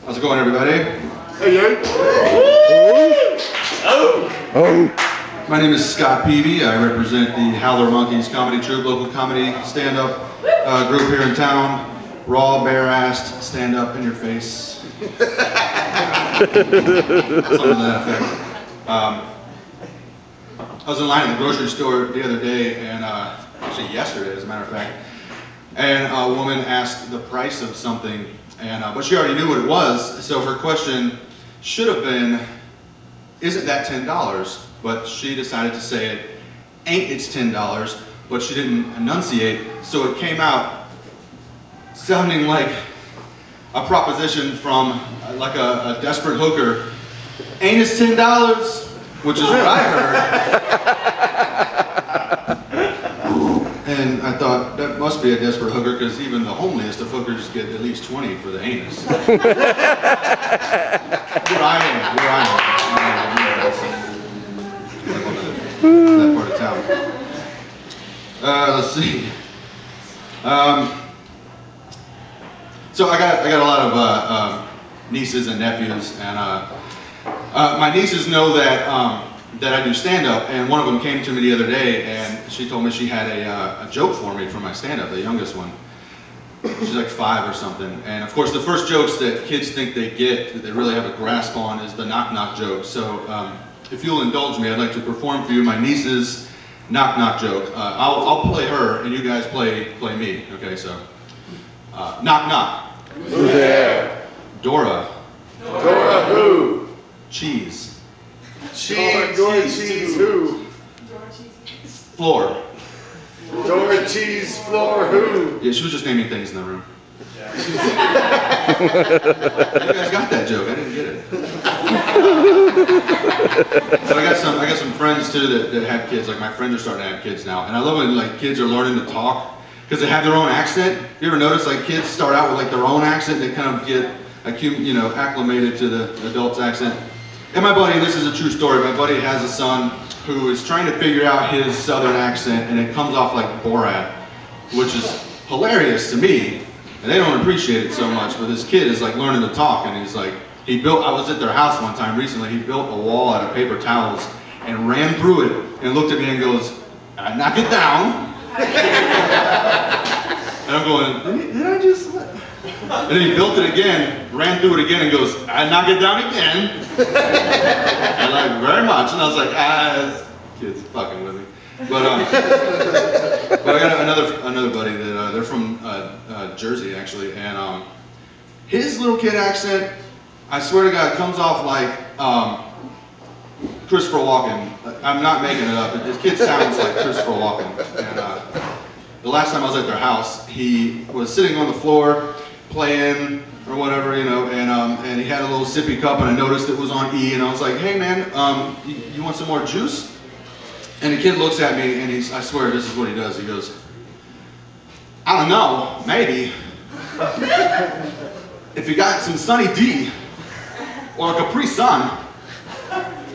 How's it going, everybody? Hey, My name is Scott Peavy. I represent the Howler Monkeys comedy troupe, local comedy stand-up group here in town. Raw, bare-assed, stand up in your face. Something to that effect. I was in line at the grocery store the other day, and actually yesterday, as a matter of fact, and a woman asked the price of something, and but she already knew what it was, so her question should have been, isn't that $10? But she decided to say it, ain't it's $10, but she didn't enunciate, so it came out sounding like a proposition from like a desperate hooker. Ain't it's $10? Which is what I heard. And I thought, that must be a desperate hooker, because even the homeliest of hookers get at least 20 for the anus. Where I am. That part of town. Let's see. So I got a lot of nieces and nephews, and my nieces know that that I do stand-up, and one of them came to me the other day, and she told me she had a joke for me for my stand-up, the youngest one. She's like 5 or something, and of course the first jokes that kids think they get, that they really have a grasp on, is the knock-knock joke. So if you'll indulge me, I'd like to perform for you my niece's knock-knock joke. I'll play her, and you guys play me. Okay, so knock-knock. Who's there? Dora. Dora who? Cheese. Dora cheese who? Floor. Dora cheese floor who? Yeah, she was just naming things in the room. You guys got that joke, I didn't get it. So I got some friends too that have kids. Like my friends are starting to have kids now, and I love when like kids are learning to talk because they have their own accent. You ever notice like kids start out with like their own accent, they kind of get acclimated to the adult's accent. And my buddy, this is a true story, my buddy has a son who is trying to figure out his southern accent, and it comes off like Borat, which is hilarious to me, and they don't appreciate it so much, but this kid is like learning to talk, and he's like, I was at their house one time recently, he built a wall out of paper towels and ran through it and looked at me and goes, knock it down. And I'm going, did I just let? And then he built it again, ran through it again, and goes, I knock it down again. I like very much, and I was like, this kid's fucking with me. But I got another buddy that they're from Jersey actually, and his little kid accent, I swear to God, comes off like Christopher Walken. I'm not making it up. His kid sounds like Christopher Walken. And the last time I was at their house, he was sitting on the floor playing or whatever, and he had a little sippy cup, and I noticed it was on E, and I was like, hey man, you want some more juice? And the kid looks at me, and I swear this is what he does, he goes, I don't know, maybe. If you got some Sunny D or a Capri Sun,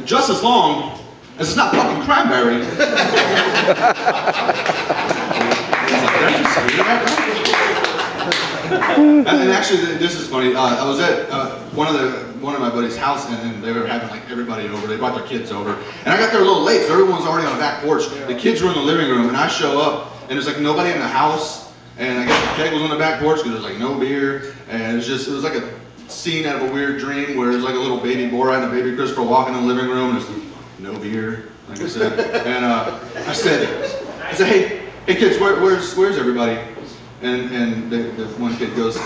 just as long as it's not fucking cranberry. And actually, this is funny. I was at one of my buddy's house, and they were having like everybody over. They brought their kids over, and I got there a little late, so everyone's already on the back porch. The kids were in the living room, and I show up, and there's like nobody in the house, and I guess the keg was on the back porch because there's like no beer, and it was like a scene out of a weird dream where there's like a little baby Borat and a baby Christopher walking in the living room. There's no beer, like I said, and I said, hey kids, where's everybody? And the one kid goes,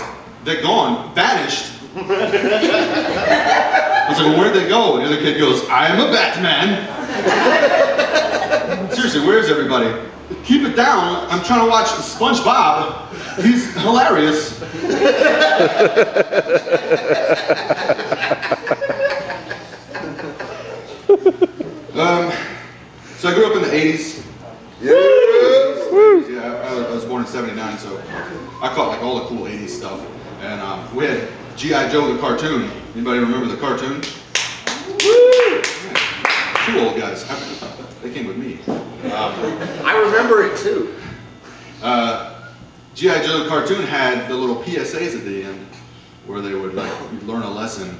they're gone, vanished. I was like, well, where'd they go? And the other kid goes, I am a Batman. Seriously, where's everybody? Keep it down, I'm trying to watch SpongeBob. He's hilarious. So I grew up in the 80s. Yeah, I was born in '79, so I caught like all the cool 80s stuff. And we had G.I. Joe the cartoon. Anybody remember the cartoon? Woo! Yeah. 2 old guys. They came with me. I remember it too. G.I. Joe the cartoon had the little PSAs at the end where they would like learn a lesson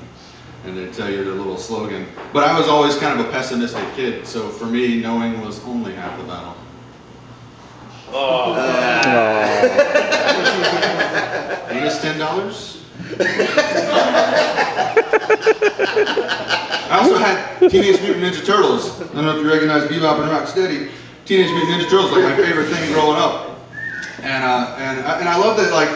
and they'd tell you their little slogan. But I was always kind of a pessimistic kid, so for me, knowing was only half the battle. Anus $10? I also had Teenage Mutant Ninja Turtles. I don't know if you recognize Bebop and Rocksteady. Teenage Mutant Ninja Turtles was like my favorite thing growing up. And I love that, like,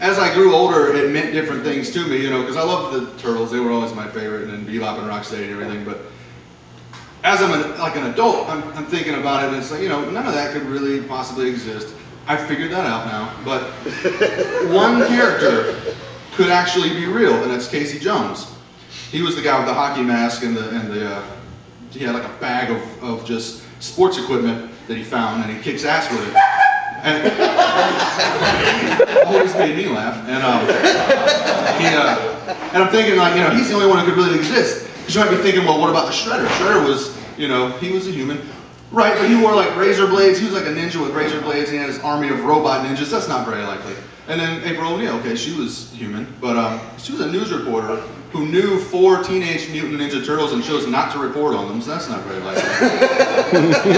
as I grew older, it meant different things to me, you know, because I loved the Turtles. They were always my favorite, and then Bebop and Rocksteady and everything. But as I'm an adult, I'm thinking about it, and it's like, you know, none of that could really possibly exist. I figured that out now. But one character could actually be real, and that's Casey Jones. He was the guy with the hockey mask and he had like a bag of just sports equipment that he found, and he kicks ass with it. And always made me laugh. And I'm thinking, like, you know, he's the only one who could really exist. Because you might be thinking, well, what about the Shredder? Shredder was, you know, he was a human. Right, but he wore like razor blades. He was like a ninja with razor blades, and he had his army of robot ninjas. That's not very likely. And then April O'Neil, okay, she was human, but she was a news reporter who knew 4 Teenage Mutant Ninja Turtles and chose not to report on them, so that's not very likely.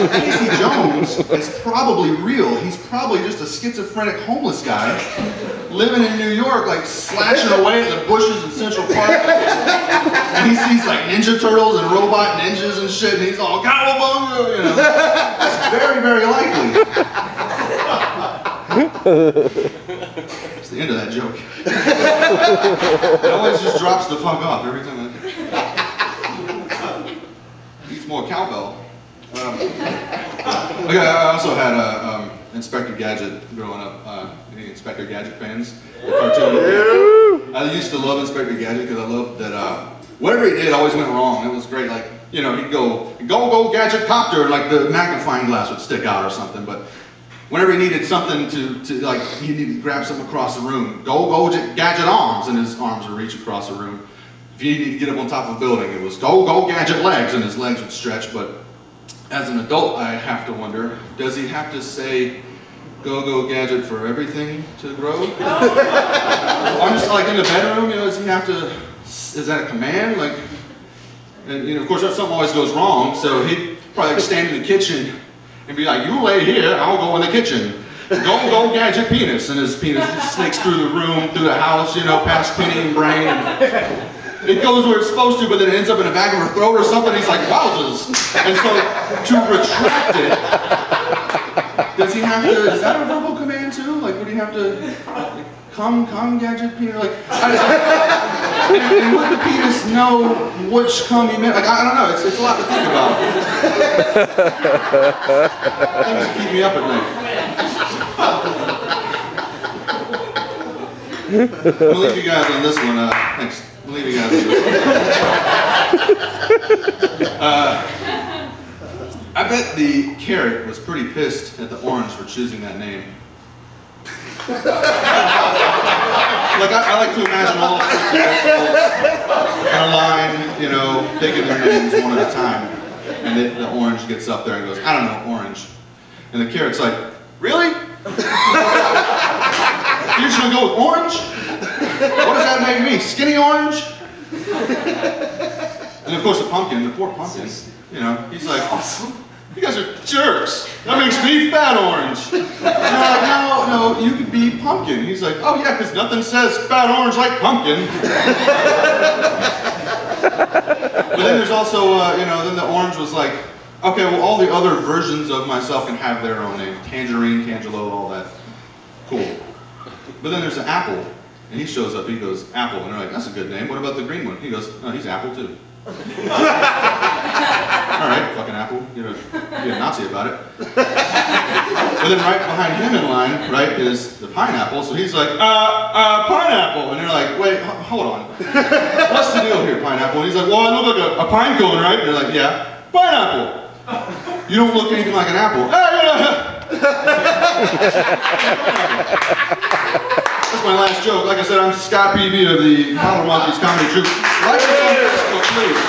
Casey Jones is probably real. He's probably just a schizophrenic homeless guy living in New York, like slashing away at the bushes in Central Park. And he sees like Ninja Turtles and robot ninjas and shit, and he's all, "Cowabunga," you know. That's very, very likely. It's the end of that joke. It always just drops the fuck off every time needs more cowbell. Okay, I also had Inspector Gadget growing up. Any Inspector Gadget fans? The cartoon. I used to love Inspector Gadget because I loved that whatever he did always went wrong. It was great. Like, you know, he'd go Gadget Copter, and like the magnifying glass would stick out or something. But whenever he needed something to like, he needed to grab something across the room, go Gadget Arms, and his arms would reach across the room. If you needed to get up on top of a building, it was go Gadget Legs, and his legs would stretch. But as an adult, I have to wonder, does he have to say go Gadget for everything to grow? I'm just like in the bedroom, you know, does he have to, is that a command? Like, and you know, of course, something always goes wrong, so he'd probably like stand in the kitchen and be like, "You lay here, I'll go in the kitchen. Go Gadget Penis," and his penis snakes through the room, through the house, you know, past Penny and Brain. And it goes where it's supposed to, but then it ends up in the back of her throat or something. He's like, "Wowzers!" And so to retract it, does he have to? Is that a verbal command too? Like, would he have to? Like, come Gadget Penis? Like, and would the penis know which cum he meant? Like, I don't know. It's a lot to think about. Things that keep me up at night. I'll leave you guys on this one. Thanks. I'll leave you guys on this one. I bet the carrot was pretty pissed at the orange for choosing that name. Like, I like to imagine all sorts of vegetables in a line, you know, taking their names one at a time. And the orange gets up there and goes, "I don't know, orange." And the carrot's like, "Really? You're just gonna go with orange? What does that make me? Skinny orange?" And of course the poor pumpkin, you know, he's like, "Oh, you guys are jerks. That makes me fat orange." And they're like, no, you could be pumpkin. He's like, "Oh yeah, because nothing says fat orange like pumpkin." But then there's also, you know, then the orange was like, "Okay, well, all the other versions of myself can have their own name. Tangerine, Tangelo, all that. Cool." But then there's an apple, and he shows up, he goes, "Apple." And they're like, "That's a good name. What about the green one?" He goes, "No, he's Apple too." All right, fucking Apple, you're a Nazi about it. But then right behind him in line, right, is the pineapple. So he's like, pineapple. And they're like, "Wait, hold on. What's the deal here, pineapple?" And he's like, "Well, I look like a pine cone, right?" And they're like, "Yeah, pineapple. You don't look anything like an apple." That's my last joke. Like I said, I'm Scott Peavy of the Power Monkeys Comedy Troupe. Like us on Facebook, please.